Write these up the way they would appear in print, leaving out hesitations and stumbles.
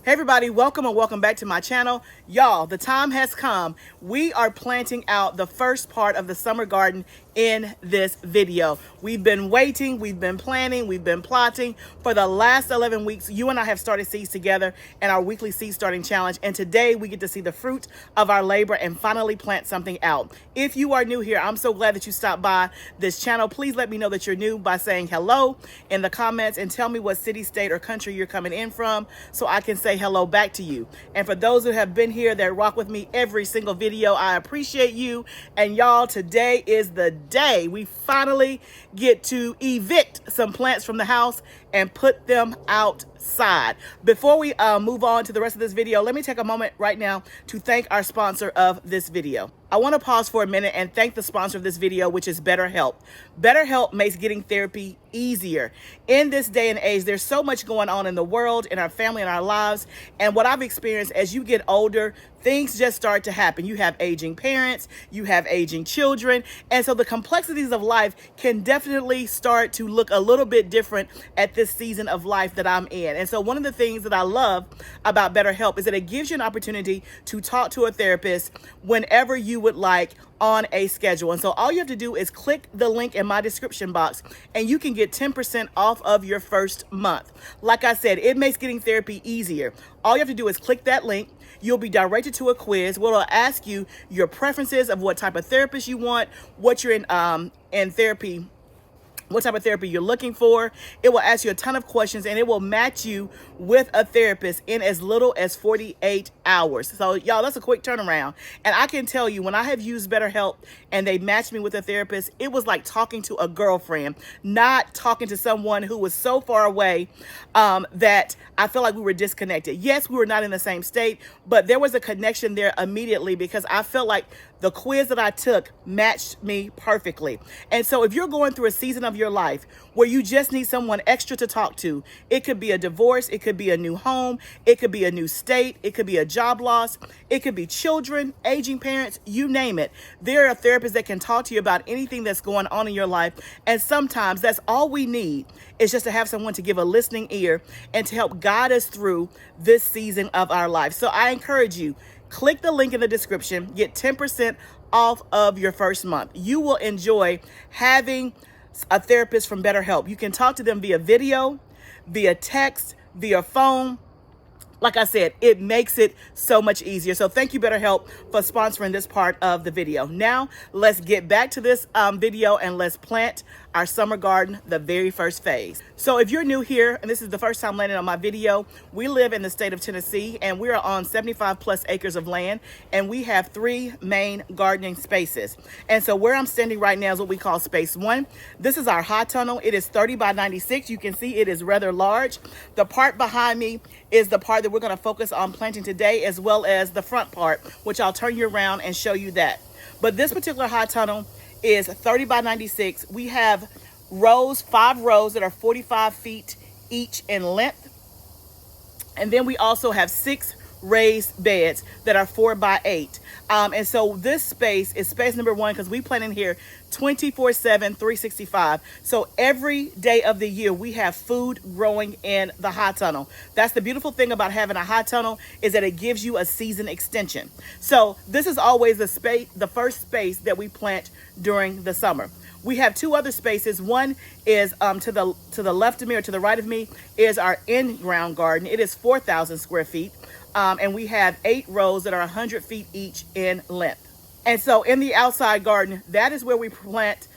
Hey everybody, welcome and welcome back to my channel. Y'all, the time has come. We are planting out the first part of the summer garden in this video. We've been waiting, we've been planning, we've been plotting. For the last 11 weeks, you and I have started seeds together in our weekly seed starting challenge. And today we get to see the fruit of our labor and finally plant something out. If you are new here, I'm so glad that you stopped by this channel. Please let me know that you're new by saying hello in the comments and tell me what city, state, or country you're coming in from so I can say hello back to you. And for those who have been here that rock with me every single video, I appreciate you. And y'all, today is the day we finally get to evict some plants from the house and put them outside. Before we move on to the rest of this video, let me take a moment right now to thank our sponsor of this video. I want to pause for a minute and thank the sponsor of this video, which is BetterHelp. BetterHelp makes getting therapy easier. In this day and age, there's so much going on in the world, in our family, in our lives. And what I've experienced as you get older, things just start to happen. You have aging parents, you have aging children. And so the complexities of life can definitely start to look a little bit different at this season of life that I'm in. And so one of the things that I love about BetterHelp is that it gives you an opportunity to talk to a therapist whenever you would like on a schedule. And so all you have to do is click the link in my description box and you can get 10% off of your first month. Like I said, it makes getting therapy easier. All you have to do is click that link. You'll be directed to a quiz where it'll ask you your preferences of what type of therapist you want, what you're in therapy, what type of therapy you're looking for. It will ask you a ton of questions and it will match you with a therapist in as little as 48 hours. So y'all, that's a quick turnaround. And I can tell you, when I have used BetterHelp and they matched me with a therapist, it was like talking to a girlfriend, not talking to someone who was so far away that I felt like we were disconnected. Yes, we were not in the same state, but there was a connection there immediately because I felt like the quiz that I took matched me perfectly. And so if you're going through a season of your life where you just need someone extra to talk to, it could be a divorce, it could be a new home, it could be a new state, it could be a job loss, it could be children, aging parents, you name it. There are therapists that can talk to you about anything that's going on in your life. And sometimes that's all we need, is just to have someone to give a listening ear and to help guide us through this season of our life. So I encourage you, click the link in the description, get 10% off of your first month. You will enjoy having a therapist from BetterHelp. You can talk to them via video, via text, via phone. Like I said, it makes it so much easier. So thank you, BetterHelp, for sponsoring this part of the video. Now, let's get back to this video and let's plant our summer garden, the very first phase. So if you're new here and this is the first time landing on my video, we live in the state of Tennessee and we are on 75 plus acres of land and we have 3 main gardening spaces. And so where I'm standing right now is what we call space 1. This is our high tunnel. It is 30 by 96. You can see it is rather large. The part behind me is the part that we're going to focus on planting today, as well as the front part, which I'll turn you around and show you that. But this particular high tunnel is 30 by 96. We have rows, 5 rows that are 45 feet each in length. And then we also have 6 raised beds that are 4 by 8. And so this space is space number 1 because we plant in here 24/7, 365. So every day of the year we have food growing in the high tunnel. That's the beautiful thing about having a high tunnel, is that it gives you a season extension. So this is always the first space that we plant during the summer. We have 2 other spaces. One is to the left of me, or to the right of me, is our in-ground garden. It is 4,000 square feet. And we have 8 rows that are 100 feet each in length. And so in the outside garden, that is where we plant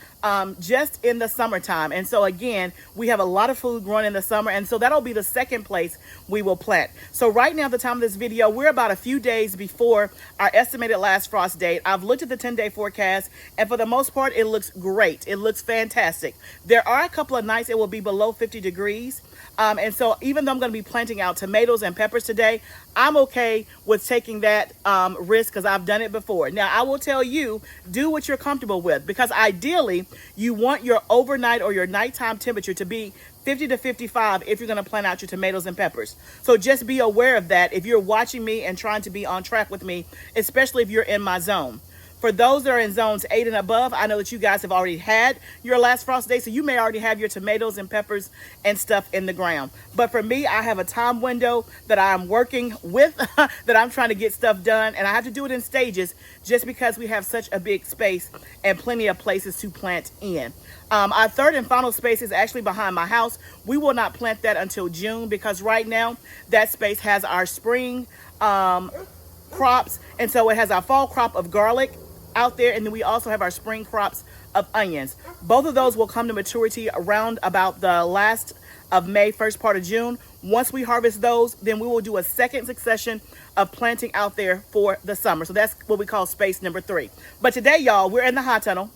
just in the summertime. And so again, we have a lot of food growing in the summer. And so that'll be the second place we will plant. So right now, at the time of this video, we're about a few days before our estimated last frost date. I've looked at the 10-day forecast, and for the most part, it looks great. It looks fantastic. There are a couple of nights it will be below 50 degrees. And so even though I'm going to be planting out tomatoes and peppers today, I'm okay with taking that risk because I've done it before. Now, I will tell you, do what you're comfortable with, because ideally you want your overnight or your nighttime temperature to be 50 to 55 if you're going to plant out your tomatoes and peppers. So just be aware of that if you're watching me and trying to be on track with me, especially if you're in my zone. For those that are in zones 8 and above, I know that you guys have already had your last frost day, so you may already have your tomatoes and peppers and stuff in the ground. But for me, I have a time window that I'm working with, that I'm trying to get stuff done, and I have to do it in stages just because we have such a big space and plenty of places to plant in. Our third and final space is actually behind my house. We will not plant that until June because right now that space has our spring crops, and so it has our fall crop of garlic out there, and then we also have our spring crops of onions. Both of those will come to maturity around about the last of May, first part of June. Once we harvest those, then we will do a second succession of planting out there for the summer. So that's what we call space number 3. But today, y'all, we're in the hot tunnel,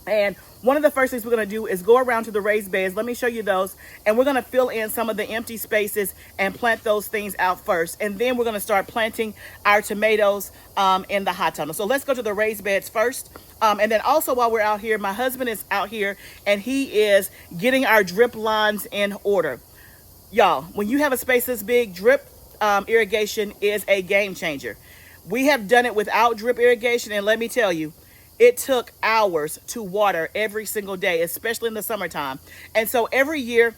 and one of the first things we're going to do is go around to the raised beds. Let me show you those. And we're going to fill in some of the empty spaces and plant those things out first. And then we're going to start planting our tomatoes in the hot tunnel. So let's go to the raised beds first. And then also while we're out here, my husband is out here and he is getting our drip lines in order. Y'all, when you have a space this big, drip irrigation is a game changer. We have done it without drip irrigation, and let me tell you, it took hours to water every single day, especially in the summertime. And so every year,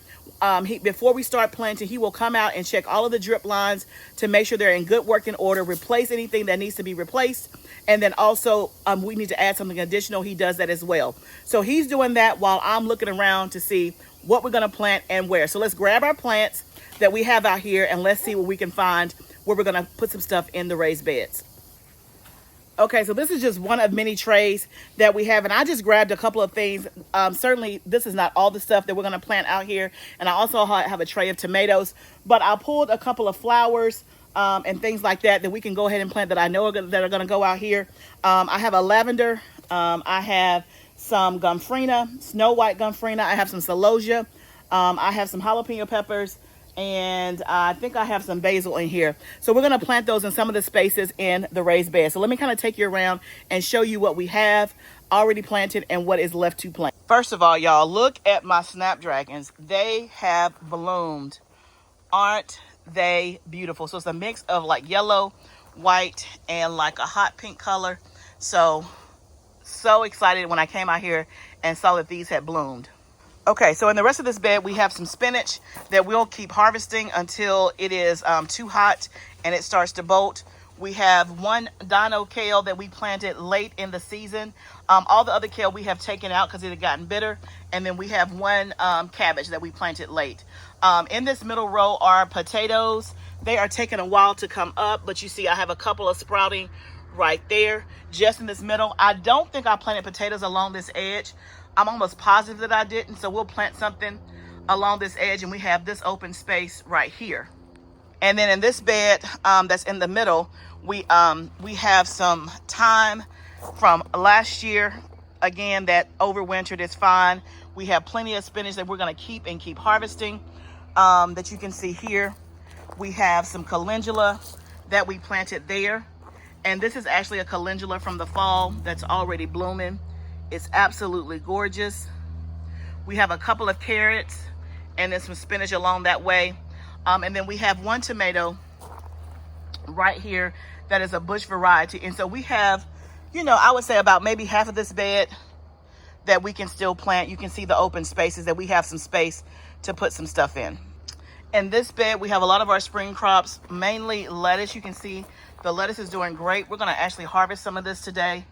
before we start planting, he will come out and check all of the drip lines to make sure they're in good working order, replace anything that needs to be replaced. And then also, we need to add something additional. He does that as well. So he's doing that while I'm looking around to see what we're going to plant and where. So let's grab our plants that we have out here and let's see what we can find where we're going to put some stuff in the raised beds. Okay, so this is just one of many trays that we have, and I just grabbed a couple of things. Certainly, this is not all the stuff that we're going to plant out here, and I also have a tray of tomatoes, but I pulled a couple of flowers and things like that we can go ahead and plant that I know that are going to go out here. I have a lavender. I have some gomphrena, snow white gomphrena. I have some celosia. I have some jalapeno peppers. And I think I have some basil in here. So we're going to plant those in some of the spaces in the raised bed. So let me kind of take you around and show you what we have already planted and what is left to plant. First of all, y'all, look at my snapdragons. They have bloomed. Aren't they beautiful? So it's a mix of like yellow, white, and like a hot pink color. So excited when I came out here and saw that these had bloomed. Okay, so in the rest of this bed, we have some spinach that we'll keep harvesting until it is too hot and it starts to bolt. We have one dino kale that we planted late in the season. All the other kale we have taken out because it had gotten bitter. And then we have one cabbage that we planted late. In this middle row are potatoes. They are taking a while to come up, but you see I have a couple of sprouting right there, just in this middle. I don't think I planted potatoes along this edge. I'm almost positive that I didn't, so we'll plant something along this edge, and we have this open space right here. And then in this bed that's in the middle, we have some thyme from last year, again, that overwintered is fine. We have plenty of spinach that we're going to keep harvesting that you can see here. We have some calendula that we planted there, and this is actually a calendula from the fall that's already blooming. It's absolutely gorgeous. We have a couple of carrots and then some spinach along that way. And then we have one tomato right here that is a bush variety. And so we have, I would say about maybe half of this bed that we can still plant. You can see the open spaces that we have some space to put some stuff in. In this bed, we have a lot of our spring crops, mainly lettuce. You can see the lettuce is doing great. We're going to actually harvest some of this today.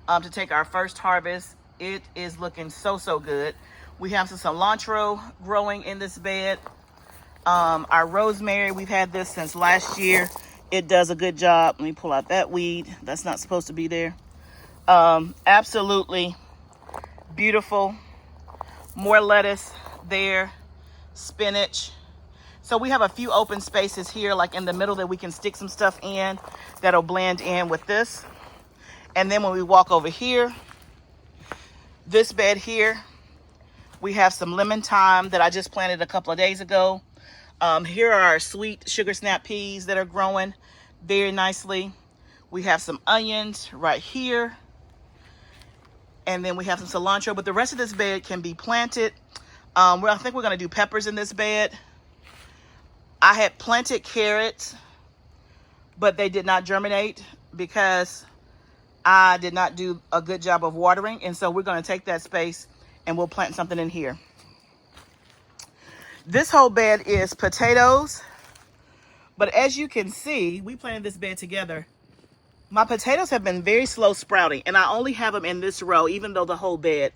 To take our first harvest. It is looking so good. We have some cilantro growing in this bed. Our rosemary, we've had this since last year. It does a good job. Let me pull out that weed. That's not supposed to be there. Absolutely beautiful. More lettuce there. Spinach. So we have a few open spaces here, like in the middle, that we can stick some stuff in that'll blend in with this. And then when we walk over here, this bed here, we have some lemon thyme that I just planted a couple of days ago. Here are our sweet sugar snap peas that are growing very nicely. We have some onions right here. And then we have some cilantro, but the rest of this bed can be planted. I think we're going to do peppers in this bed. I had planted carrots, but they did not germinate because I did not do a good job of watering, and so we're going to take that space and we'll plant something in here. This whole bed is potatoes, but as you can see, we planted this bed together. My potatoes have been very slow sprouting, and I only have them in this row, even though the whole bed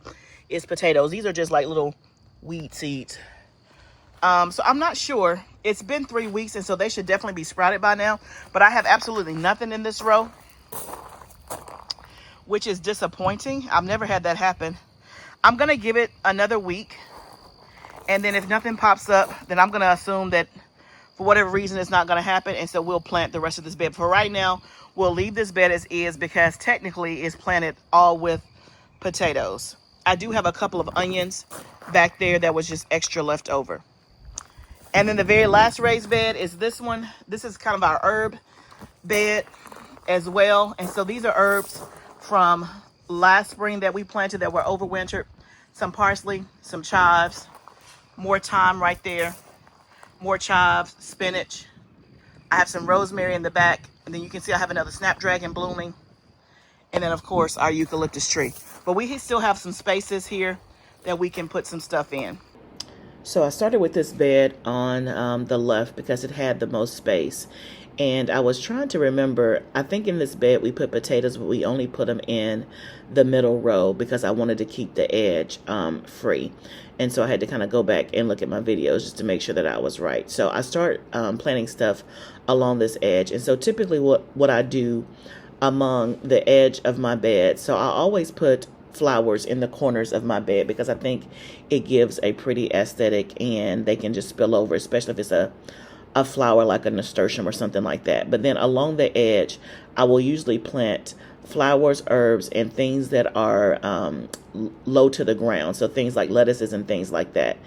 is potatoes. These are just like little weed seeds. So I'm not sure. It's been 3 weeks, and so they should definitely be sprouted by now, but I have absolutely nothing in this row, which is disappointing. I've never had that happen. I'm going to give it another week, and then if nothing pops up, then I'm going to assume that for whatever reason it's not going to happen, and so we'll plant the rest of this bed. For right now, we'll leave this bed as is because technically it's planted all with potatoes. I do have a couple of onions back there that was just extra left over. And then the very last raised bed is this one. This is kind of our herb bed as well. And so these are herbs from last spring that we planted that were overwintered. Some parsley, some chives, more thyme right there, more chives, spinach. I have some rosemary in the back. And then you can see I have another snapdragon blooming. And then, of course, our eucalyptus tree. But we still have some spaces here that we can put some stuff in. So I started with this bed on the left because it had the most space. And I was trying to remember, I think in this bed we put potatoes, but we only put them in the middle row because I wanted to keep the edge free. And so I had to kind of go back and look at my videos just to make sure that I was right. So I start planting stuff along this edge. And so typically what I do among the edge of my bed, so I always put flowers in the corners of my bed because I think it gives a pretty aesthetic and they can just spill over, especially if it's a flower like a nasturtium or something like that. But then along the edge, I will usually plant flowers, herbs, and things that are low to the ground. So things like lettuces and things like that.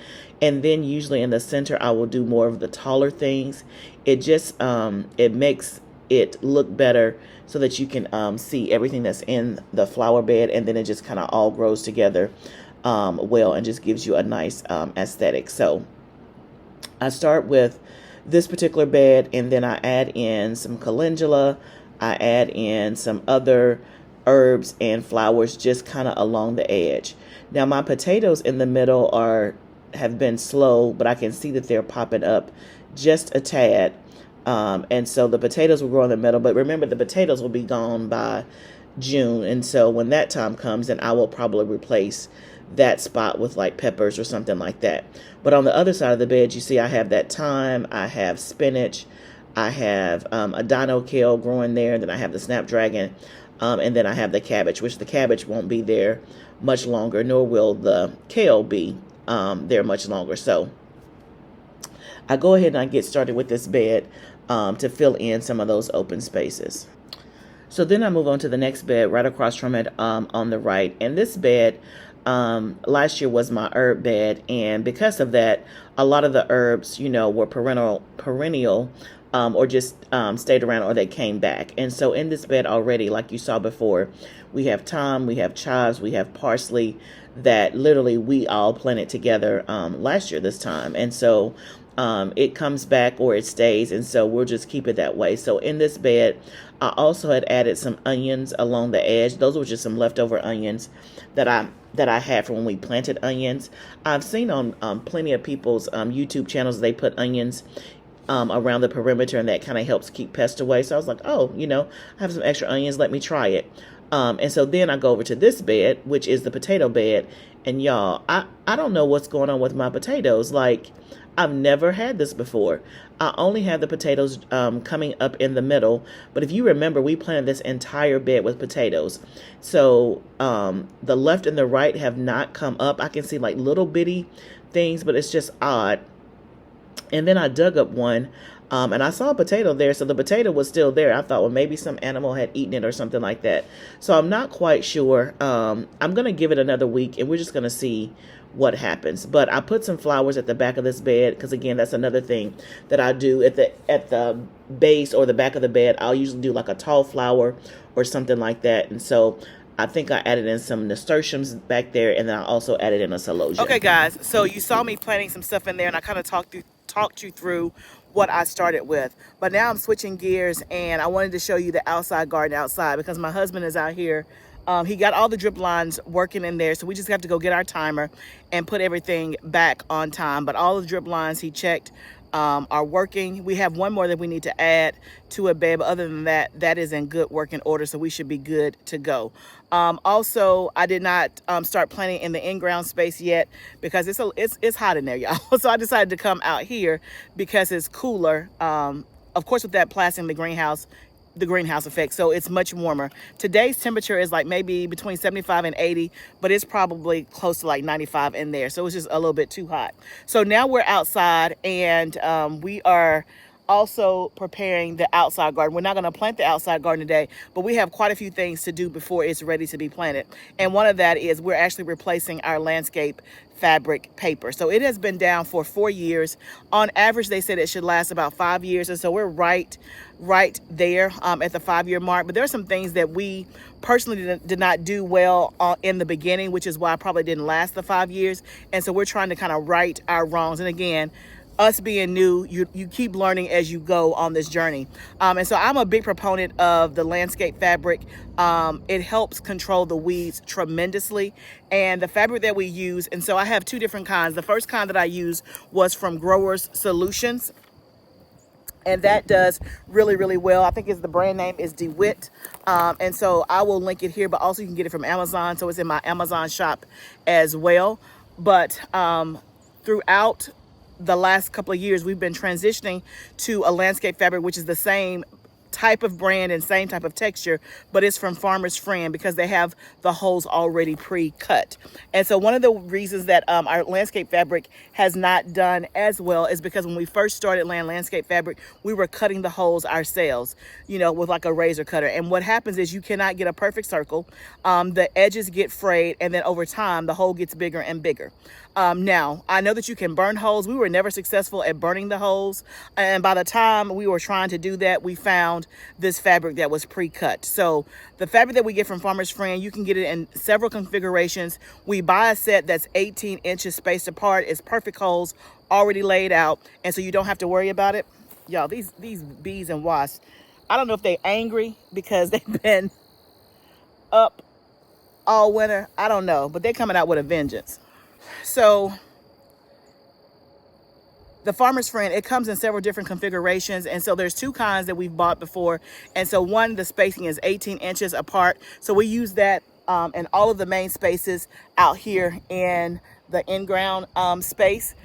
And then usually in the center, I will do more of the taller things. It just, it makes it look better so that you can see everything that's in the flower bed, and then it just kind of all grows together well and just gives you a nice aesthetic. So I start with this particular bed, and then I add in some calendula. I add in some other herbs and flowers just kind of along the edge. Now my potatoes in the middle have been slow, but I can see that they're popping up just a tad. And so the potatoes will grow in the middle, but remember the potatoes will be gone by June. And so when that time comes, then I will probably replace that spot with like peppers or something like that. But on the other side of the bed, you see I have that thyme, I have spinach, I have a dino kale growing there, and then I have the snapdragon, and then I have the cabbage, which the cabbage won't be there much longer, nor will the kale be there much longer. So I go ahead and I get started with this bed to fill in some of those open spaces. So then I move on to the next bed right across from it on the right. And this bed last year was my herb bed. And because of that, a lot of the herbs, were perennial or just stayed around, or they came back. And so in this bed already, like you saw before, we have thyme, we have chives, we have parsley that literally we all planted together last year this time. And so it comes back or it stays, and so we'll just keep it that way. So in this bed, I also had added some onions along the edge. Those were just some leftover onions that I had from when we planted onions. I've seen on plenty of people's YouTube channels, they put onions around the perimeter, and that kind of helps keep pests away. So I was like, oh, I have some extra onions, let me try it. And so then I go over to this bed, which is the potato bed, and y'all, I don't know what's going on with my potatoes. Like, I've never had this before. I only had the potatoes coming up in the middle. But if you remember, we planted this entire bed with potatoes. So the left and the right have not come up. I can see like little bitty things, but it's just odd. And then I dug up one and I saw a potato there. So the potato was still there. I thought, well, maybe some animal had eaten it or something like that. So I'm not quite sure. I'm going to give it another week, and we're just going to see what happens. But I put some flowers at the back of this bed because, again, that's another thing that I do at the base or the back of the bed. I'll usually do like a tall flower or something like that. And so I think I added in some nasturtiums back there, and then I also added in a celosia. Okay, guys, so you saw me planting some stuff in there, and I kind of talked you through what I started with. But now I'm switching gears, and I wanted to show you the outside garden outside because my husband is out here. He got all the drip lines working in there, so we just have to go get our timer and put everything back on time. But all the drip lines he checked are working. We have one more that we need to add to a bed, but other than that, that is in good working order, so we should be good to go. Also, I did not start planting in the in-ground space yet because it's hot in there, y'all. So I decided to come out here because it's cooler. Of course, with that plastic in the greenhouse effect, so it's much warmer. Today's temperature is like maybe between 75 and 80, but it's probably close to like 95 in there, so it's just a little bit too hot. So now we're outside, and we are also preparing the outside garden. We're not going to plant the outside garden today, but we have quite a few things to do before it's ready to be planted. And one of that is we're actually replacing our landscape fabric paper. So it has been down for 4 years. On average, they said it should last about 5 years. And so we're right there at the 5-year mark. But there are some things that we personally did not do well in the beginning, which is why I probably didn't last the 5 years. And so we're trying to kind of right our wrongs. And again, us being new, you keep learning as you go on this journey. And so I'm a big proponent of the landscape fabric. It helps control the weeds tremendously. And the fabric that we use, and so I have two different kinds. The first kind that I use was from Growers Solutions, and that does really, really well. I think the brand name is DeWitt. And so I will link it here, but also you can get it from Amazon. So it's in my Amazon shop as well. But throughout the last couple of years, we've been transitioning to a landscape fabric, which is the same type of brand and same type of texture, but it's from Farmer's Friend because they have the holes already pre-cut. And so one of the reasons that our landscape fabric has not done as well is because when we first started landscape fabric, we were cutting the holes ourselves, with like a razor cutter. And what happens is you cannot get a perfect circle. The edges get frayed, and then over time, the hole gets bigger and bigger. Now, I know that you can burn holes. We were never successful at burning the holes. And by the time we were trying to do that, we found this fabric that was pre-cut. So the fabric that we get from Farmer's Friend, you can get it in several configurations. We buy a set that's 18 inches spaced apart. It's perfect holes already laid out. And so you don't have to worry about it. Y'all, these bees and wasps, I don't know if they're angry because they've been up all winter. I don't know, but they're coming out with a vengeance. So the Farmer's Friend, it comes in several different configurations. And so there's two kinds that we've bought before. And so one, the spacing is 18 inches apart. So we use that in all of the main spaces out here in the in-ground space.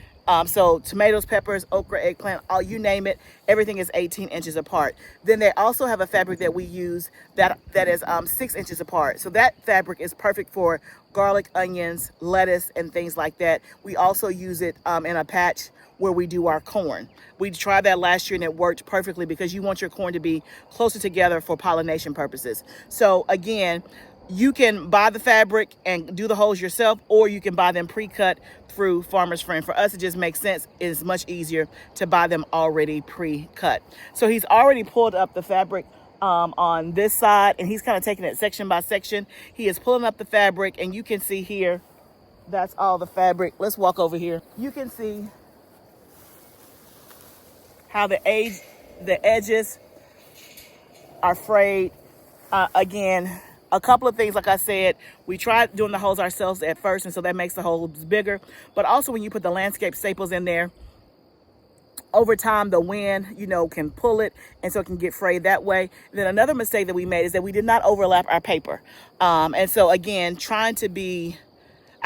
So tomatoes, peppers, okra, eggplant, you name it, everything is 18 inches apart. Then they also have a fabric that we use that is 6 inches apart. So that fabric is perfect for garlic, onions, lettuce, and things like that. We also use it in a patch where we do our corn. We tried that last year and it worked perfectly because you want your corn to be closer together for pollination purposes. So again, you can buy the fabric and do the holes yourself, or you can buy them pre-cut through Farmer's Friend. For us, it just makes sense. It's much easier to buy them already pre-cut. So he's already pulled up the fabric on this side, and he's kind of taking it section by section. He is pulling up the fabric, and you can see here, that's all the fabric. Let's walk over here. You can see how the edges are frayed. Again, a couple of things, like I said, we tried doing the holes ourselves at first, and so that makes the holes bigger. But also when you put the landscape staples in there, over time, the wind, can pull it, and so it can get frayed that way. And then another mistake that we made is that we did not overlap our paper. And so again, trying to be,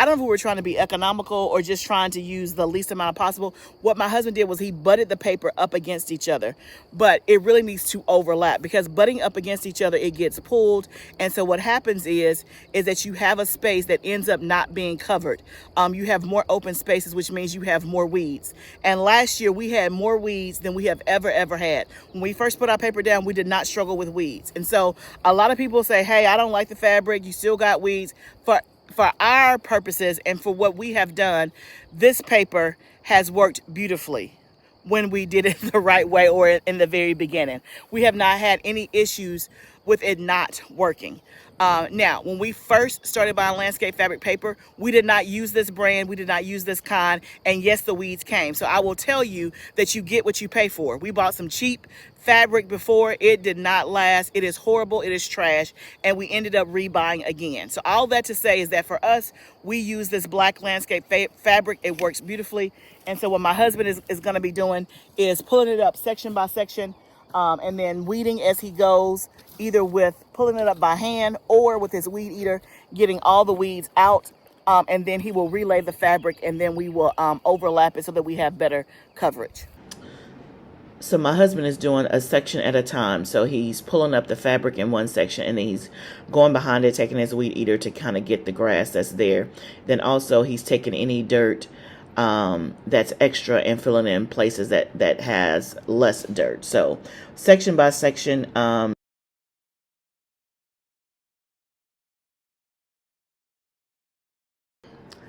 I don't know if we were trying to be economical or just trying to use the least amount possible. What my husband did was he butted the paper up against each other, but it really needs to overlap because butting up against each other, it gets pulled. And so what happens is that you have a space that ends up not being covered. You have more open spaces, which means you have more weeds. And last year we had more weeds than we have ever had. When we first put our paper down, we did not struggle with weeds. And so a lot of people say, hey, I don't like the fabric. You still got weeds. For our purposes and for what we have done, this paper has worked beautifully when we did it the right way or in the very beginning. We have not had any issues with it not working. Now, when we first started buying landscape fabric paper, we did not use this brand. We did not use this kind. And yes, the weeds came. So I will tell you that you get what you pay for. We bought some cheap fabric before. It did not last. It is horrible. It is trash. And we ended up rebuying again. So all that to say is that for us, we use this black landscape fabric. It works beautifully. And so what my husband is going to be doing is pulling it up section by section, and then weeding as he goes, either with pulling it up by hand or with his weed eater, getting all the weeds out. And then he will relay the fabric, and then we will overlap it so that we have better coverage. So my husband is doing a section at a time. So he's pulling up the fabric in one section, and then he's going behind it, taking his weed eater to kind of get the grass that's there. Then also he's taking any dirt that's extra and filling in places that has less dirt. So section by section.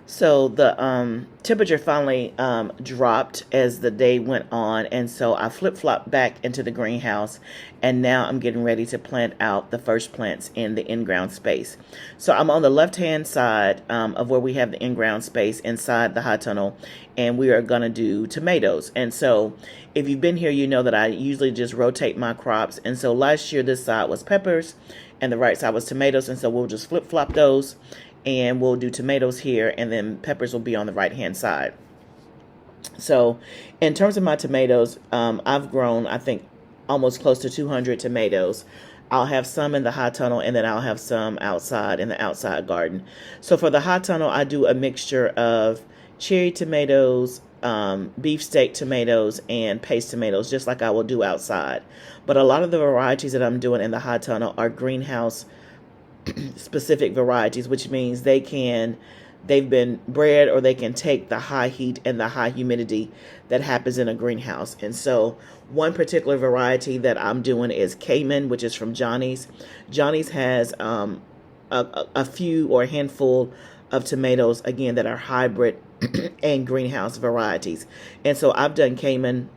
So the temperature finally dropped as the day went on, and so I flip-flopped back into the greenhouse, and now I'm getting ready to plant out the first plants in the in-ground space. So I'm on the left-hand side of where we have the in-ground space inside the high tunnel, and we are going to do tomatoes. And so if you've been here, you know that I usually just rotate my crops. And so last year this side was peppers and the right side was tomatoes, and so we'll just flip-flop those. And we'll do tomatoes here, and then peppers will be on the right hand side. So in terms of my tomatoes, I've grown, I think, almost close to 200 tomatoes. I'll have some in the high tunnel, and then I'll have some outside in the outside garden. So for the high tunnel, I do a mixture of cherry tomatoes, beefsteak tomatoes, and paste tomatoes, just like I will do outside. But a lot of the varieties that I'm doing in the high tunnel are greenhouse specific varieties, which means they've been bred, or they can take the high heat and the high humidity that happens in a greenhouse. And so one particular variety that I'm doing is Cayman, which is from Johnny's. Johnny's has a few or a handful of tomatoes, again, that are hybrid and greenhouse varieties. And so I've done Cayman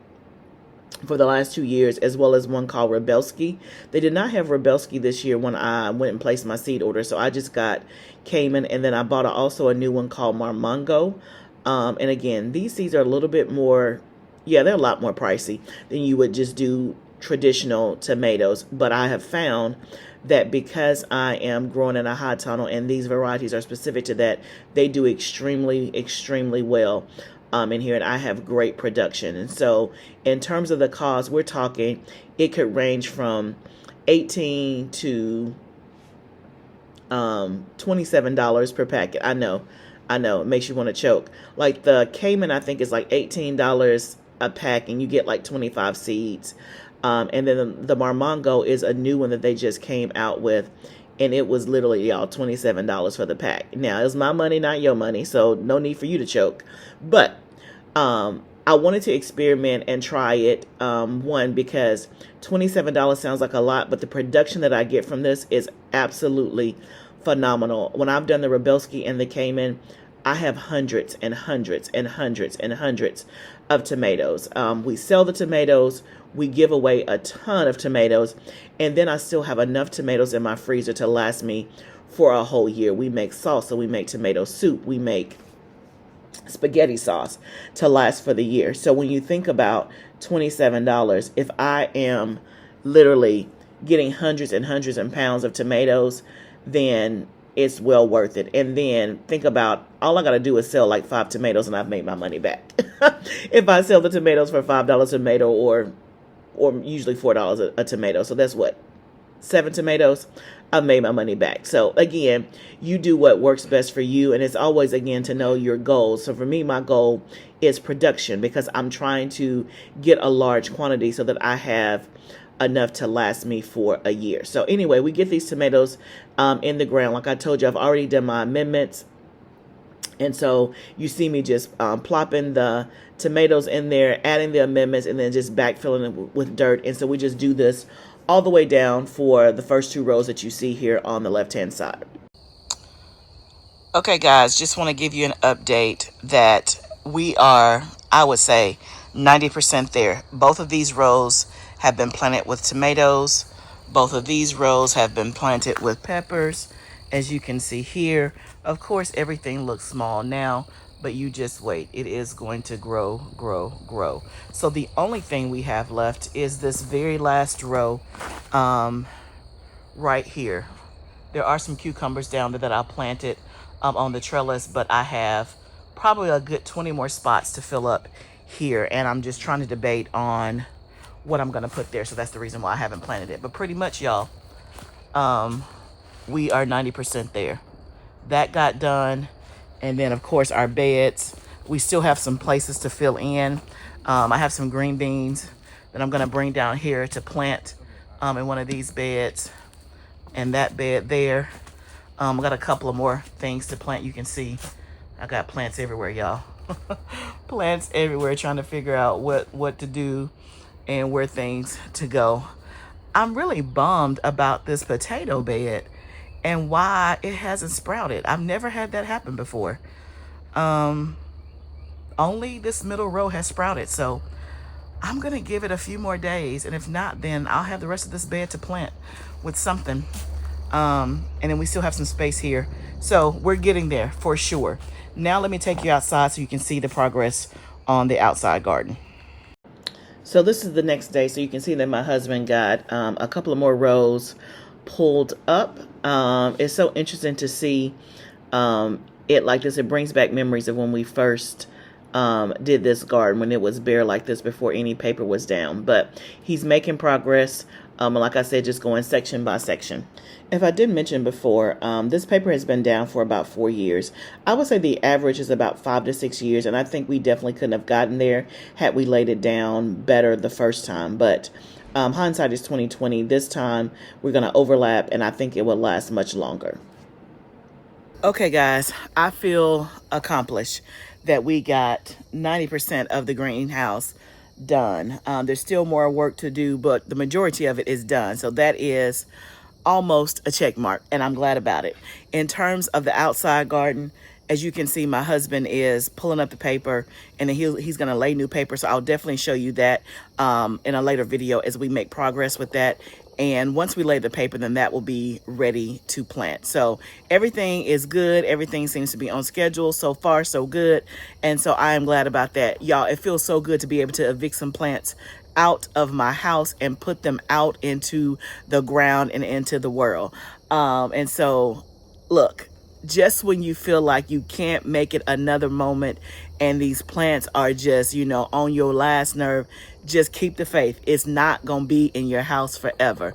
for the last 2 years, as well as one called Rebelski. They did not have Rebelski this year when I went and placed my seed order, so I just got Cayman, and then I bought also a new one called Marmongo. And again, these seeds are a little bit more, they're a lot more pricey than you would just do traditional tomatoes. But I have found that because I am growing in a high tunnel and these varieties are specific to that, they do extremely, extremely well in here, and I have great production. And so in terms of the cost, we're talking, it could range from $18 to $27 per packet. I know, it makes you want to choke. Like the Cayman, I think is like $18 a pack, and you get like 25 seeds. And then the Marmongo is a new one that they just came out with, and it was literally, y'all, $27 for the pack. Now, it's my money, not your money, so no need for you to choke. But I wanted to experiment and try it, one, because $27 sounds like a lot, but the production that I get from this is absolutely phenomenal. When I've done the Rebelski and the Cayman, I have hundreds and hundreds and hundreds and hundreds of tomatoes. We sell the tomatoes, we give away a ton of tomatoes, and then I still have enough tomatoes in my freezer to last me for a whole year. We make salsa, we make tomato soup, we make spaghetti sauce to last for the year. So when you think about $27, if I am literally getting hundreds and hundreds of pounds of tomatoes, then it's well worth it. And then think about, all I got to do is sell like 5 tomatoes and I've made my money back. If I sell the tomatoes for $5 a tomato, or usually $4 a tomato. So that's what, 7 tomatoes, I've made my money back. So again, you do what works best for you. And it's always, again, to know your goals. So for me, my goal is production, because I'm trying to get a large quantity so that I have enough to last me for a year. So anyway, we get these tomatoes in the ground. Like I told you, I've already done my amendments. And so you see me just plopping the tomatoes in there, adding the amendments, and then just backfilling it with dirt. And so we just do this all the way down for the first 2 rows that you see here on the left-hand side. Okay, guys, just want to give you an update that we are, I would say, 90% there. Both of these rows have been planted with tomatoes. Both of these rows have been planted with peppers, as you can see here. Of course, everything looks small now, but you just wait. It is going to grow, grow, grow. So the only thing we have left is this very last row right here. There are some cucumbers down there that I planted on the trellis, but I have probably a good 20 more spots to fill up here, and I'm just trying to debate on what I'm gonna put there. So that's the reason why I haven't planted it. But pretty much, y'all, we are 90% there. That got done. And then of course our beds, we still have some places to fill in. I have some green beans that I'm gonna bring down here to plant in one of these beds, and that bed there. I got a couple of more things to plant. You can see I got plants everywhere, y'all. Plants everywhere, trying to figure out what to do and where things to go. I'm really bummed about this potato bed and why it hasn't sprouted. I've never had that happen before. Only this middle row has sprouted, so I'm gonna give it a few more days, and if not, then I'll have the rest of this bed to plant with something. And then we still have some space here, so we're getting there for sure. Now let me take you outside so you can see the progress on the outside garden. So this is the next day, so you can see that my husband got a couple of more rows pulled up. It's so interesting to see it like this. It brings back memories of when we first did this garden, when it was bare like this before any paper was down. But he's making progress. Like I said, just going section by section. If I did mention before, this paper has been down for about 4 years. I would say the average is about 5 to 6 years, and I think we definitely couldn't have gotten there had we laid it down better the first time. But hindsight is 2020. This time we're going to overlap, and I think it will last much longer. Okay, guys, I feel accomplished that we got 90% of the greenhouse done. There's still more work to do, but the majority of it is done. So that is almost a check mark, and I'm glad about it. In terms of the outside garden, as you can see, my husband is pulling up the paper, and then he's going to lay new paper. So I'll definitely show you that in a later video as we make progress with that. And once we lay the paper, then that will be ready to plant. So everything is good. Everything seems to be on schedule. So far, so good. And so I am glad about that. Y'all, it feels so good to be able to evict some plants out of my house and put them out into the ground and into the world. And so, look, just when you feel like you can't make it another moment and these plants are just, you know, on your last nerve, just keep the faith. It's not going to be in your house forever.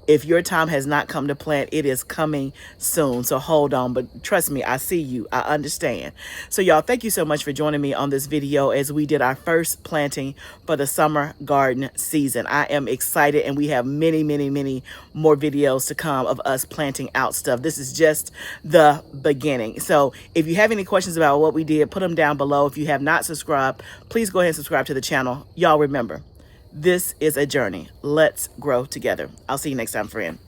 If your time has not come to plant, it is coming soon. So hold on, but trust me, I see you. I understand. So y'all, thank you so much for joining me on this video as we did our first planting for the summer garden season. I am excited, and we have many, many, many more videos to come of us planting out stuff. This is just the beginning. So if you have any questions about what we did, put them down below. If you have not subscribed, please go ahead and subscribe to the channel. Y'all remember, this is a journey. Let's grow together. I'll see you next time, friend.